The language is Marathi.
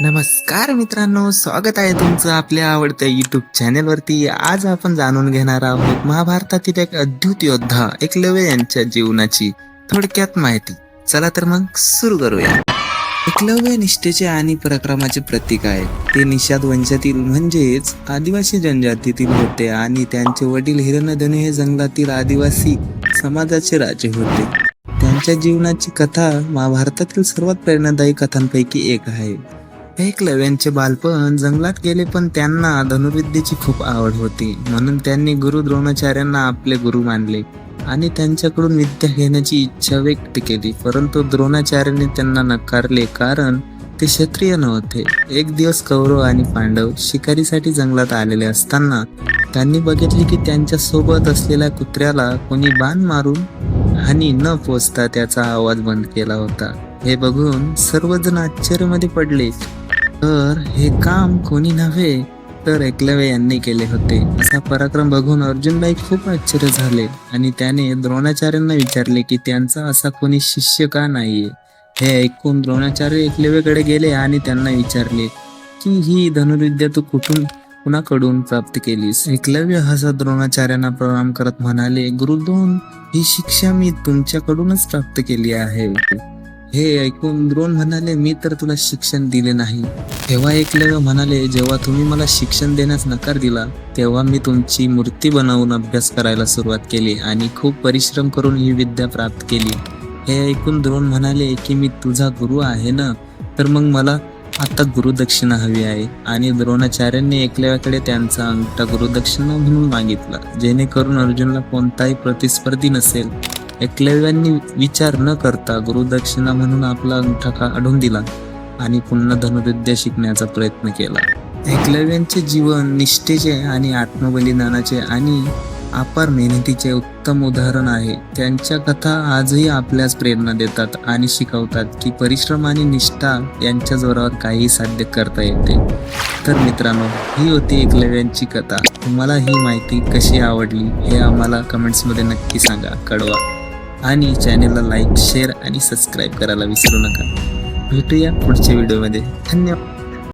नमस्कार मित्रांनो, स्वागत आहे तुमचं आपल्या आवडत्या युट्यूब चॅनेलवरती. आज आपण जाणून घेणार आहोत महाभारतातील एक अद्भुत योद्धा एकलव्य यांच्या जीवनाची थोडक्यात माहिती. चला तर मग सुरू करूया. एकलव्य निष्ठेचे आणि पराक्रमाचे प्रतीक आहे. ते निषाद वंशातील म्हणजेच आदिवासी जनजातीतील होते आणि त्यांचे वडील हिरण्यधनु हे जंगलातील आदिवासी समाजाचे राजे होते. त्यांच्या जीवनाची कथा महाभारतातील सर्वात प्रेरणादायी कथांपैकी एक आहे. एकलव्यांचे बालपण जंगलात गेले, पण त्यांना धनुर्विद्येची खूप आवड होती. म्हणून त्यांनी गुरु द्रोणाचार्यांना आपले गुरु मानले आणि त्यांच्याकडून विद्या घेण्याची इच्छा व्यक्त केली. परंतु द्रोणाचार्यांनी त्यांना नकारले, कारण ते क्षत्रिय नव्हते. एक दिवस कौरव आणि पांडव शिकारीसाठी जंगलात आलेले असताना त्यांनी बघितले की त्यांच्या सोबत असलेल्या कुत्र्याला कोणी बाण मारून हानी न पोचता त्याचा आवाज बंद केला होता. हे बघून सर्वजण आश्चर्यामध्ये पडले. तर हे काम कोणी नव्हे तर एकलव्य यांनी केले होते. असा पराक्रम बघून अर्जुनलाही खूप आश्चर्य झाले आणि त्याने द्रोणाचार्यांना विचारले की त्यांचा असा कोणी शिष्य का नाहीये. हे ऐकून द्रोणाचार्य एकलव्याकडे गेले आणि त्यांना विचारले की ही धनुर्विद्या तू कुणाकडून प्राप्त केलीस. एकलव्य हसत द्रोणाचार्यांना प्रणाम करत म्हणाले, गुरुद्रोण, ही शिक्षा मी तुमच्याकडूनच प्राप्त केली आहे. हे ऐकून द्रोण म्हणाले, मी तर तुला शिक्षण दिले नाही. तेव्हा एकलव्य म्हणाले, जेव्हा तुम्ही मला शिक्षण देण्यास नकार दिला तेव्हा मी तुमची मूर्ती बनवून अभ्यास करायला सुरुवात केली आणि खूप परिश्रम करून ही विद्या प्राप्त केली. हे ऐकून द्रोण म्हणाले की मी तुझा गुरु आहे ना, तर मग मला आता गुरुदक्षिणा हवी आहे. आणि द्रोणाचार्यांनी एकलव्याकडे त्यांचा अंगठा गुरुदक्षिणा म्हणून मागितला, जेणेकरून अर्जुनला कोणताही प्रतिस्पर्धी नसेल. एकलव्यांनी विचार न करता गुरुदक्षिणा म्हणून आपला अंगठा काढून दिला आणि पुन्हा धनुर्विद्या शिकण्याचा प्रयत्न केला. एकलव्यांचे जीवन निष्ठेचे आणि आत्मबलिदानाचे आणि अपार मेहनतीचे उत्तम उदाहरण आहे. त्यांच्या कथा आजही आपल्यास प्रेरणा देतात आणि शिकवतात की परिश्रम आणि निष्ठा यांच्या जोरावर काही साध्य करता येते. तर मित्रांनो, ही होती एकलव्यांची कथा. तुम्हाला ही माहिती कशी आवडली हे आम्हाला कमेंट्समध्ये नक्की सांगा, कळवा. आणि चॅनेलला लाईक, शेअर आणि सबस्क्राईब करायला विसरू नका. भेटूया पुढच्या व्हिडिओमध्ये. धन्यवाद.